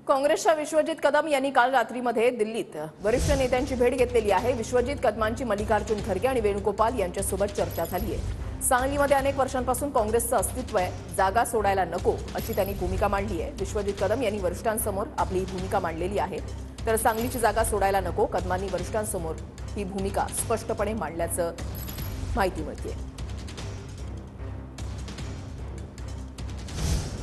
काँग्रेसच्या विश्वजित कदम यांनी काल रात्रीमध्ये दिल्लीत वरिष्ठ नेत्यांची भेट घेतलेली आहे। विश्वजित कदमांची मल्लिकार्जुन खरगे आणि वेणुगोपाल यांच्यासोबत चर्चा झाली आहे। सांगलीमध्ये अनेक वर्षांपासून काँग्रेसचं अस्तित्व आहे, जागा सोडायला नको अशी त्यांनी भूमिका मांडली आहे। विश्वजित कदम यांनी वरिष्ठांसमोर आपली भूमिका मांडलेली आहे, तर सांगलीची जागा सोडायला नको कदमांनी वरिष्ठांसमोर ही भूमिका स्पष्टपणे मांडल्याचं माहिती मिळते।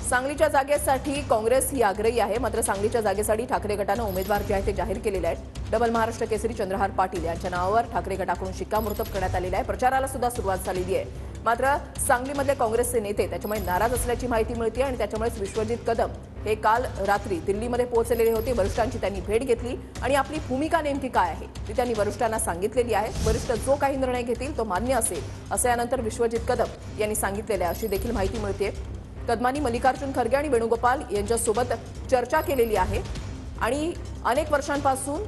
सांगलीच्या जागेसाठी काँग्रेस ही आग्रही आहे, मात्र सांगलीच्या जागेसाठी ठाकरे गटाने उमेदवार जे आहे ते जाहीर केलेले आहेत। डबल महाराष्ट्र केसरी चंद्रहार पाटील यांच्या नावावर ठाकरे गटाकडून शिक्कामोर्तब करण्यात आलेला आहे। प्रचाराला सुद्धा सुरुवात झालेली आहे, मात्र सांगलीमधले काँग्रेसचे नेते त्याच्यामुळे नाराज असल्याची माहिती मिळते आणि त्याच्यामुळेच विश्वजित कदम हे काल रात्री दिल्लीमध्ये पोहोचलेले होते। वरिष्ठांची त्यांनी भेट घेतली आणि आपली भूमिका नेमकी काय आहे ती त्यांनी वरिष्ठांना सांगितलेली आहे। वरिष्ठ जो काही निर्णय घेतील तो मान्य असेल असं यानंतर विश्वजित कदम यांनी सांगितलेले आहे अशी देखील माहिती मिळते। कदमांनी मल्लिकार्जुन खरगे आणि वेणुगोपाल यांच्यासोबत चर्चा केलेली आहे आणि अनेक वर्षांपासून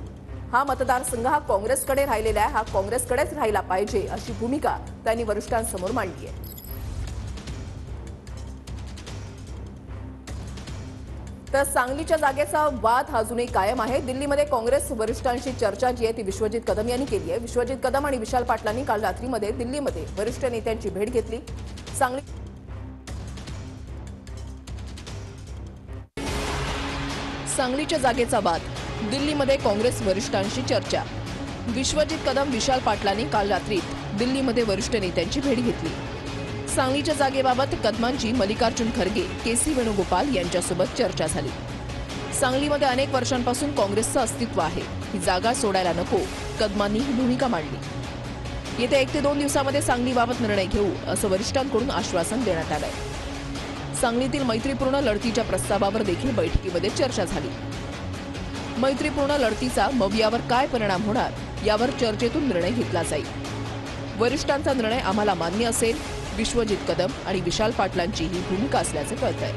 हा मतदारसंघ हा काँग्रेसकडे राहिलेला आहे, हा काँग्रेसकडेच राहिला पाहिजे अशी भूमिका त्यांनी वरिष्ठांसमोर मांडली आहे। तर सांगलीच्या जागेचा वाद अजूनही कायम आहे। दिल्लीमध्ये काँग्रेस वरिष्ठांशी चर्चा जी आहे ती विश्वजित कदम यांनी केली आहे। विश्वजित कदम आणि विशाल पाटलांनी काल रात्रीमध्ये दिल्लीमध्ये वरिष्ठ नेत्यांची भेट घेतली। सांगलीच्या जागेचा वाद, दिल्लीमध्ये काँग्रेस वरिष्ठांशी चर्चा। विश्वजित कदम विशाल पाटलांनी काल रात्री दिल्लीमध्ये वरिष्ठ नेत्यांची भेट घेतली। सांगलीच्या जागेबाबत कदमांची मल्लिकार्जुन खरगे, केसी वेणुगोपाल यांच्यासोबत चर्चा झाली। सांगलीमध्ये अनेक वर्षांपासून काँग्रेसचं अस्तित्व आहे, ही जागा सोडायला नको कदमांनी ही भूमिका मांडली। येत्या 1 ते 2 दिवसांमध्ये सांगलीबाबत निर्णय घेऊ असं वरिष्ठांकडून आश्वासन देण्यात आलंय। सांगलीतील मैत्रीपूर्ण लढतीच्या प्रस्तावावर देखील बैठकीमध्ये चर्चा झाली। मैत्रीपूर्ण लढतीचा मवियावर काय परिणाम होणार यावर चर्चेतून निर्णय घेतला जाईल। वरिष्ठांचा निर्णय आम्हाला मान्य असेल, विश्वजित कदम आणि विशाल पाटलांची ही भूमिका असल्याचं कळतंय।